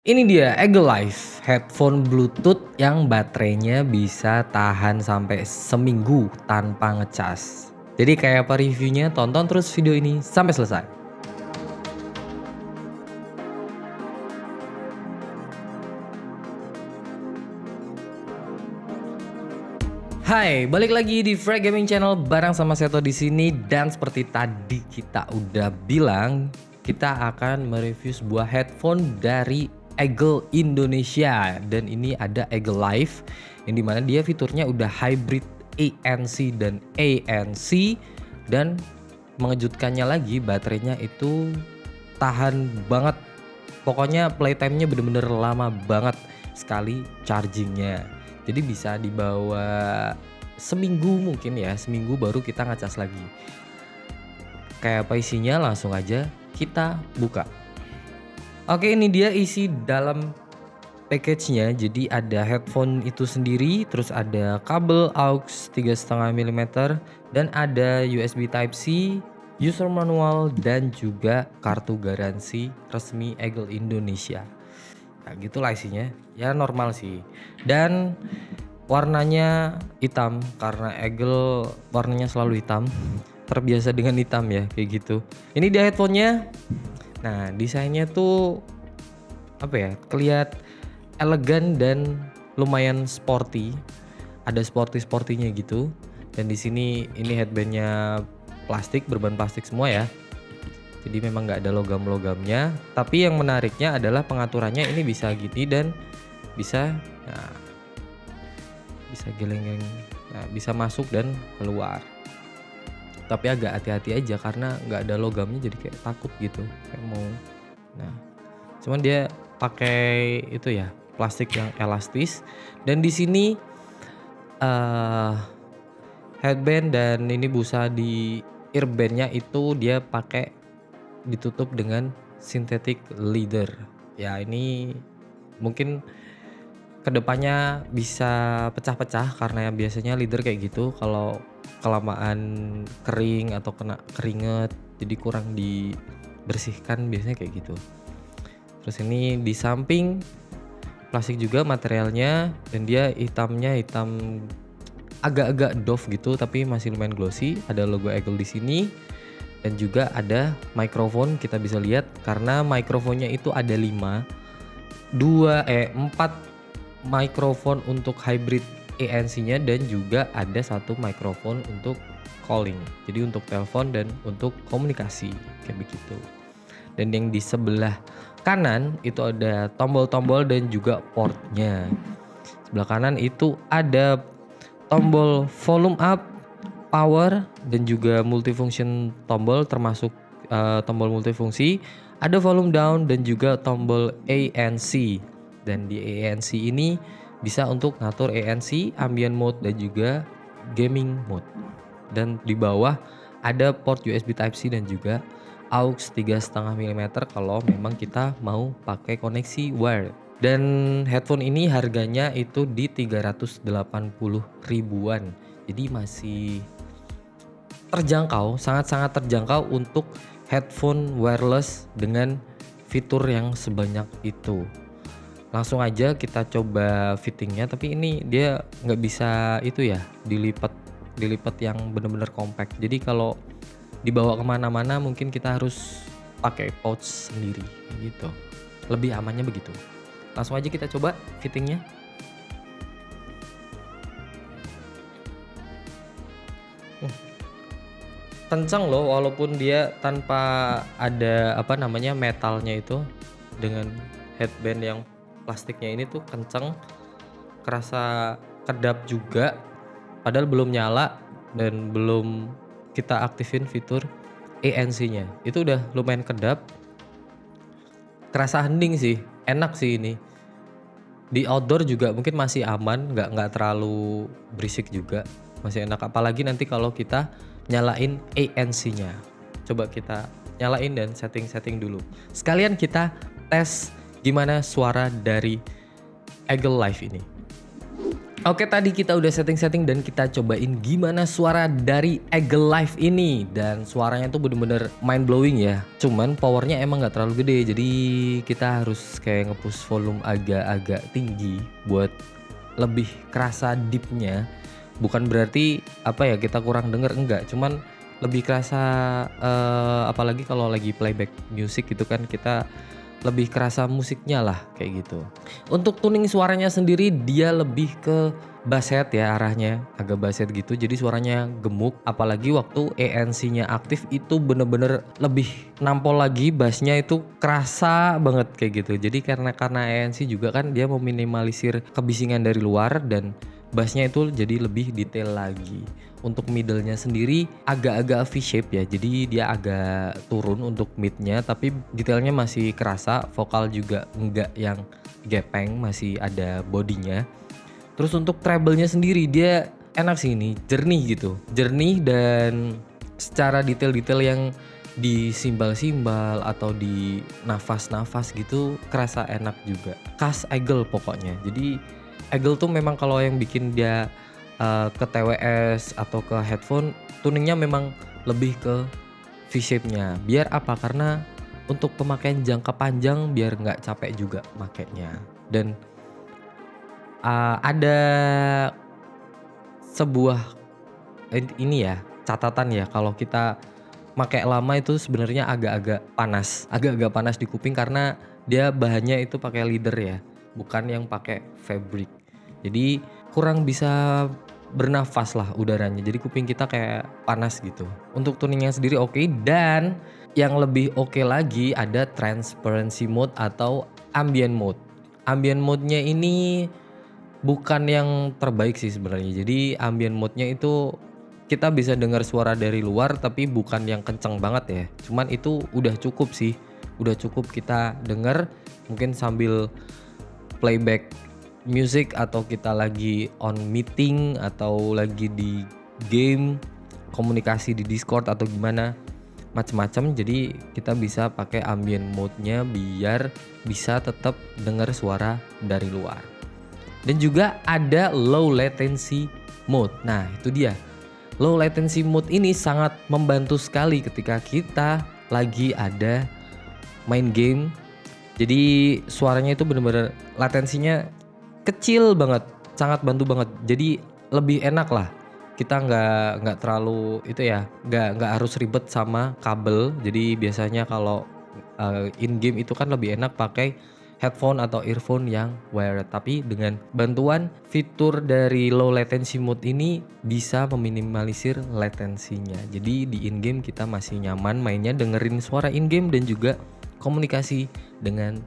Ini dia Eagle Life, headphone Bluetooth yang baterainya bisa tahan sampai seminggu tanpa ngecas. Jadi kayak apa reviewnya? Tonton terus video ini sampai selesai. Hai, balik lagi di Frag Gaming Channel bareng sama Seto di sini, dan seperti tadi kita udah bilang, kita akan mereview sebuah headphone dari Eagle Indonesia, dan ini ada Eagle Life yang dimana dia fiturnya udah hybrid ANC dan ANC, dan mengejutkannya lagi baterainya itu tahan banget. Pokoknya playtime-nya bener-bener lama banget sekali chargingnya. Jadi bisa dibawa seminggu mungkin ya, seminggu baru kita ngecas lagi. Kayak apa isinya, langsung aja kita buka. Oke, ini dia isi dalam package-nya. Jadi ada headphone itu sendiri, terus ada kabel aux 3,5 mm, dan ada USB Type-C, user manual, dan juga kartu garansi resmi Eagle Indonesia. Nah, gitulah isinya. Ya normal sih. Dan warnanya hitam karena Eagle warnanya selalu hitam. Terbiasa dengan hitam ya, kayak gitu. Ini dia headphone-nya. Nah, desainnya tuh apa ya? Kelihatan elegan dan lumayan sporty. Ada sporty-sportynya gitu. Dan di sini ini headbandnya plastik, berbahan plastik semua ya. Jadi memang nggak ada logam-logamnya. Tapi yang menariknya adalah pengaturannya ini bisa gini dan bisa, nah, bisa geleng-geleng, nah, bisa masuk dan keluar. Tapi agak hati-hati aja karena nggak ada logamnya, jadi kayak takut gitu, kayak mau. Nah, cuman dia pakai itu ya, plastik yang elastis. Dan di sini headband dan ini busa di earbandnya itu dia pakai ditutup dengan synthetic leather. Ya ini mungkin kedepannya bisa pecah-pecah karena biasanya leather kayak gitu kalau kelamaan kering atau kena keringet jadi kurang dibersihkan, biasanya kayak gitu. Terus ini di samping plastik juga materialnya, dan dia hitamnya hitam agak-agak doff gitu tapi masih lumayan glossy. Ada logo Eagle di sini. Dan juga ada mikrofon, kita bisa lihat karena mikrofonnya itu ada 4 mikrofon untuk hybrid ANC-nya, dan juga ada 1 mikrofon untuk calling. Jadi untuk telepon dan untuk komunikasi kayak begitu. Dan yang di sebelah kanan itu ada tombol-tombol dan juga portnya. Sebelah kanan itu ada tombol volume up, power, dan juga multifunction tombol, termasuk tombol multifungsi. Ada volume down dan juga tombol ANC. Dan di ANC ini bisa untuk ngatur ANC, ambient mode, dan juga gaming mode. Dan di bawah ada port USB Type-C dan juga aux 3,5 mm kalau memang kita mau pakai koneksi wire. Dan headphone ini harganya itu di 380 ribuan. Jadi masih terjangkau, sangat-sangat terjangkau untuk headphone wireless dengan fitur yang sebanyak itu. Langsung aja kita coba fittingnya, tapi ini dia nggak bisa itu ya, dilipat yang benar-benar compact. Jadi kalau dibawa kemana-mana mungkin kita harus pakai pouch sendiri gitu. Lebih amannya begitu. Langsung aja kita coba fittingnya. Kencang loh, walaupun dia tanpa ada apa namanya metalnya itu, dengan headband yang plastiknya ini tuh kencang, kerasa kedap juga, padahal belum nyala dan belum kita aktifin fitur ANC-nya. Itu udah lumayan kedap, kerasa hening sih, enak sih ini. Di outdoor juga mungkin masih aman, nggak terlalu berisik juga, masih enak. Apalagi nanti kalau kita nyalain ANC-nya. Coba kita nyalain dan setting dulu. Sekalian kita tes gimana suara dari Eagle Life ini. Oke, tadi kita udah setting-setting dan kita cobain gimana suara dari Eagle Live ini. Dan suaranya tuh bener-bener mind blowing ya. Cuman powernya emang gak terlalu gede, jadi kita harus kayak nge-push volume agak-agak tinggi buat lebih kerasa deepnya. Bukan berarti apa ya kita kurang denger, enggak. Cuman lebih kerasa apalagi kalau lagi playback music gitu kan, kita lebih kerasa musiknya lah kayak gitu. Untuk tuning suaranya sendiri dia lebih ke basshead ya arahnya, agak basshead gitu. Jadi suaranya gemuk, apalagi waktu ANC-nya aktif itu bener-bener lebih nampol lagi, bassnya itu kerasa banget kayak gitu. Jadi karena ANC juga kan dia meminimalisir kebisingan dari luar dan bassnya itu jadi lebih detail lagi. Untuk middle-nya sendiri agak-agak V-shape ya, jadi dia agak turun untuk mid-nya, tapi detailnya masih kerasa. Vokal juga enggak yang gepeng, masih ada bodinya. Terus untuk treble-nya sendiri dia enak sih ini, jernih gitu, jernih dan secara detail-detail yang di simbal-simbal atau di nafas-nafas gitu kerasa enak juga. Khas Eagle pokoknya. Jadi Eagle tuh memang kalau yang bikin dia ke TWS atau ke headphone tuningnya memang lebih ke V-shape-nya. Biar apa? Karena untuk pemakaian jangka panjang biar nggak capek juga makainya. Dan ada sebuah ini ya catatan ya, kalau kita pakai lama itu sebenarnya agak-agak panas di kuping karena dia bahannya itu pakai leather ya, bukan yang pakai fabric. Jadi kurang bisa bernafas lah udaranya, jadi kuping kita kayak panas gitu. Untuk tuningnya sendiri oke, dan yang lebih oke lagi ada transparency mode atau ambient mode. Ambient mode-nya ini bukan yang terbaik sih sebenarnya. Jadi ambient mode-nya itu kita bisa dengar suara dari luar tapi bukan yang kenceng banget ya. Cuman itu udah cukup sih. Udah cukup kita dengar mungkin sambil playback music atau kita lagi on meeting atau lagi di game, komunikasi di Discord atau gimana, macam-macam. Jadi kita bisa pakai ambient mode-nya biar bisa tetap dengar suara dari luar. Dan juga ada low latency mode. Nah, itu dia. Low latency mode ini sangat membantu sekali ketika kita lagi ada main game. Jadi suaranya itu benar-benar latensinya kecil banget, sangat bantu banget. Jadi lebih enak lah. Kita nggak terlalu itu ya, nggak harus ribet sama kabel. Jadi biasanya kalau in game itu kan lebih enak pakai headphone atau earphone yang wired. Tapi dengan bantuan fitur dari low latency mode ini bisa meminimalisir latensinya. Jadi di in game kita masih nyaman mainnya, dengerin suara in game dan juga komunikasi dengan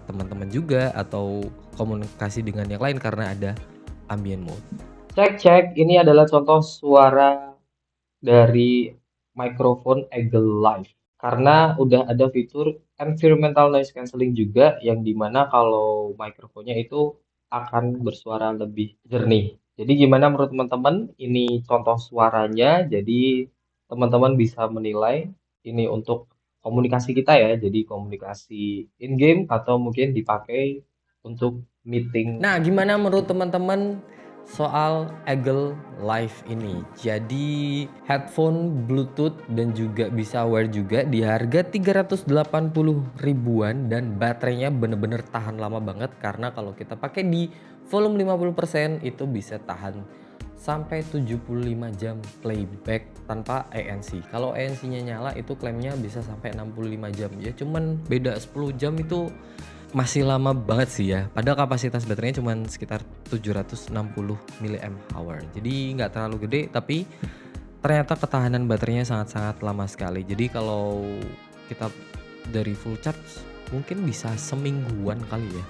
teman-teman juga atau komunikasi dengan yang lain karena ada ambient mode. Cek, ini adalah contoh suara dari mikrofon Eagle Live. Karena udah ada fitur environmental noise cancelling juga yang dimana kalau mikrofonnya itu akan bersuara lebih jernih. Jadi gimana menurut teman-teman? Ini contoh suaranya, jadi teman-teman bisa menilai ini untuk komunikasi kita ya, jadi komunikasi in game atau mungkin dipakai untuk meeting. Nah, gimana menurut teman-teman soal Eagle Live ini? Jadi headphone Bluetooth dan juga bisa wire juga di harga 380 ribuan dan baterainya bener-bener tahan lama banget karena kalau kita pakai di volume 50% itu bisa tahan sampai 75 jam playback tanpa ANC. Kalau ANC-nya nyala itu klaimnya bisa sampai 65 jam. Ya cuman beda 10 jam itu masih lama banget sih ya. Padahal kapasitas baterainya cuman sekitar 760 mAh. Jadi nggak terlalu gede tapi ternyata ketahanan baterainya sangat-sangat lama sekali. Jadi kalau kita dari full charge mungkin bisa semingguan kali ya.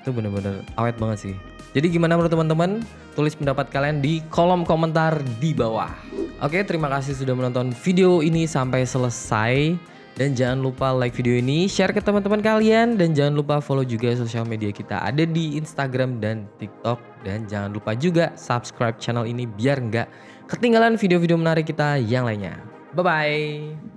Itu bener-bener awet banget sih. Jadi gimana menurut teman-teman? Tulis pendapat kalian di kolom komentar di bawah. Oke, terima kasih sudah menonton video ini sampai selesai. Dan jangan lupa like video ini, share ke teman-teman kalian. Dan jangan lupa follow juga sosial media kita ada di Instagram dan TikTok. Dan jangan lupa juga subscribe channel ini biar nggak ketinggalan video-video menarik kita yang lainnya. Bye-bye.